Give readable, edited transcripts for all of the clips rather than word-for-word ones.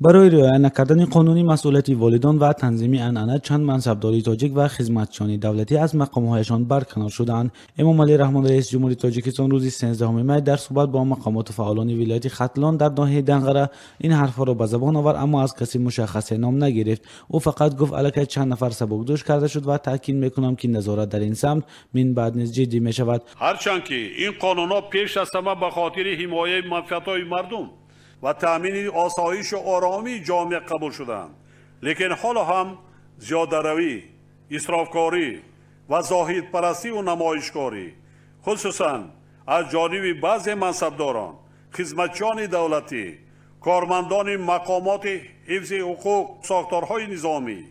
برای رعایت نکردن قانونی مسئولیت والدان و تنظیم عنعنه چند منصبداری تاجیک و خدمتچیان دولتی از مقامهایشان برکنار شدند. امام علی رحمان رئیس جمهوری تاجیکستان روز 13 می در صحبت با مقامات و فعالان ولایت ختلان در ناحیه دنقره این حرفها را به زبان آورد، اما از کسی مشخص نام نگرفت. او فقط گفت الکی چند نفر سبکدوش کرده شد و تاکید میکنم که نظارت در این سمت من بعد نیز جدی می شود. هرچند که این قانون‌ها پیش از همه به خاطر حمایت منفعت‌های مردم و تامین آسایش و آرامی جامعه قبول شدند، لیکن حالا هم زیاده‌روی، اسرافکاری و زاهدپرستی و نمایشکاری خصوصا از جانب بعضی منصبداران، خدمتچیان دولتی، کارمندان مقامات حفظ حقوق، ساختارهای نظامی،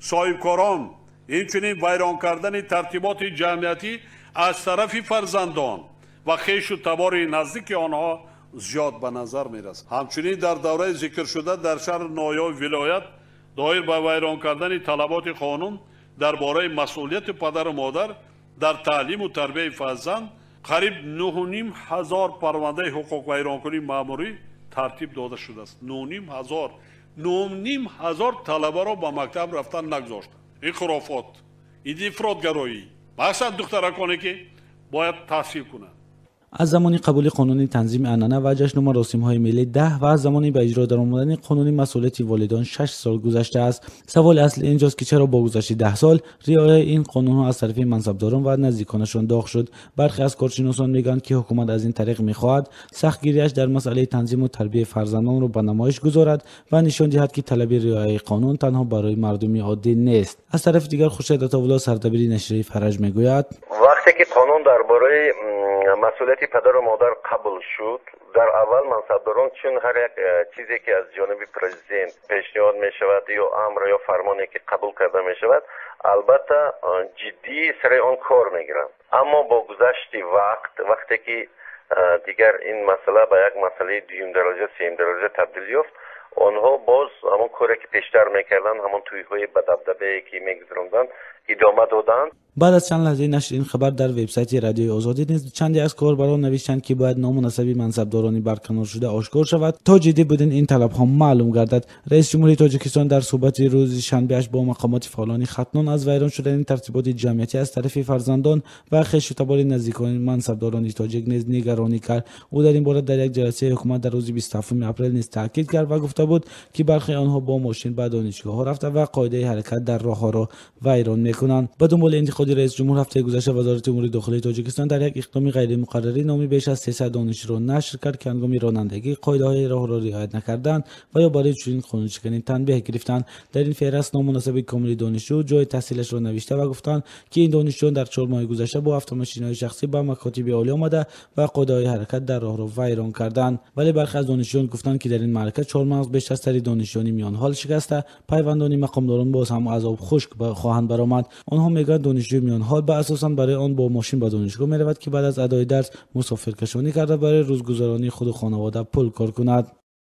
صاحبکاران، همچنین ویران کردن ترتیبات جمعیتی از طرف فرزندان و خویش و تبار نزدیک آنها زیاد به نظر می رسد. همچنین در دوره ذکر شده در شهر نایاب ولایت دایر به ویران کردن طلبات قانون درباره مسئولیت پدر و مادر در تعلیم و تربیت فرزند قریب 9,500 پرونده حقوق ویرانکنی ماموری ترتیب داده شده است. 9,500 طلبه را به مکتب رفتن نگذاشتند. این خرافات، این افراطگرایی، مخصوصا دخترکانی که باید تحصیل کنند. از زمانی قبول قانونی تنظیم عنعنه و جشن و مراسم‌های ملی 10 و از زمانی به اجرا درآمدن قانونی مسئولیت والدان 6 سال گذشته است. سوال اصل اینجاست که چرا با گذشت 10 سال رعایت این قانون‌ها از طرف منصبداران و نزدیکانشان داغ شد. برخی از کارشناسان میگن که حکومت از این طریق می‌خواهد سختگیری‌اش در مسئله تنظیم و تربیت فرزندان را به نمایش گذارد و نشان دهد که طلب رعایت قانون تنها برای مردمی عادی نیست. از طرف دیگر خورشید عطاالله سردبیر نشریه فرج میگوید وقتی که قانون درباره مسئولیت پدر و مادر قبول شد، در اول منصبداران چون هر یک چیزی که از جانب پرزیدنت پیشنهاد می شود یا امر یا فرمانی که قبول کرده می شود البته جدی سر آن کار می گیرند، اما با گذشت وقتی که دیگر این مسئله به یک مسئله دوم درجه سوم درجه تبدیل یافت، آنها باز همون کاری که پیشتر میکردن، همون تویی‌های به دبدبه که میگذروندن ادامه دادند. بعد از چند لحظه نشر این خبر در وبسایت رادیوی آزادی نیز چندی از کاربران نوشتند که باید نام و نسب منصبداران برکنار شده آشکار شود تا جدی بودن این طلب‌ها معلوم گردد. رئیس جمهوری تاجیکستان در صحبت روز شنبه‌اش با مقامات فعالان ختنان از ویران شدن این ترتیبات جمعیتی از طرف فرزندان و خویش و تبار نزدیکان منصبداران تاجیک نیز نگرانی کرد. او در این باره در یک جلسه حکومت در روز 27 اپریل نیز تاکید کرد و گفته بود که برخی آنها با ماشین به دانشگاه‌ها رفته و قاعده حرکت در راه‌ها را ویران می‌کنند. به دنبال انتقاد رئیس جمهور هفته گذشته وزارت امور داخلی تاجیکستان در یک اقدام غیر مقرری نامی بیش از 300 دانشجو را نشر کرد که هنگام رانندگی قاعده‌های راه را رعایت نکردند و یا برای چنین قانون‌شکنی تنبیه گرفتند. در این فهرست نام و نسب کامل دانشجو، جای تحصیلش را نوشته و گفتند که این دانشجو در 4 ماه گذشته با автомاشین‌های شخصی به مکاتب عالی آمده و قاعده‌های حرکت در راه را ویران کردند. ولی برخی از دانشجویان گفتند که در این معرکه 4 ماه بیش از سری دانشجویان میان حال شکسته، پیوندان مقامداران باز هم از آب خشک خواهند برآمد. آنها میگویند دانشجوی میان حال به اساساً برای آن با ماشین به دانشگاه میرود که بعد از ادای درس مسافر کشانی کرده برای روزگذرانی خود و خانواده پول کار کند.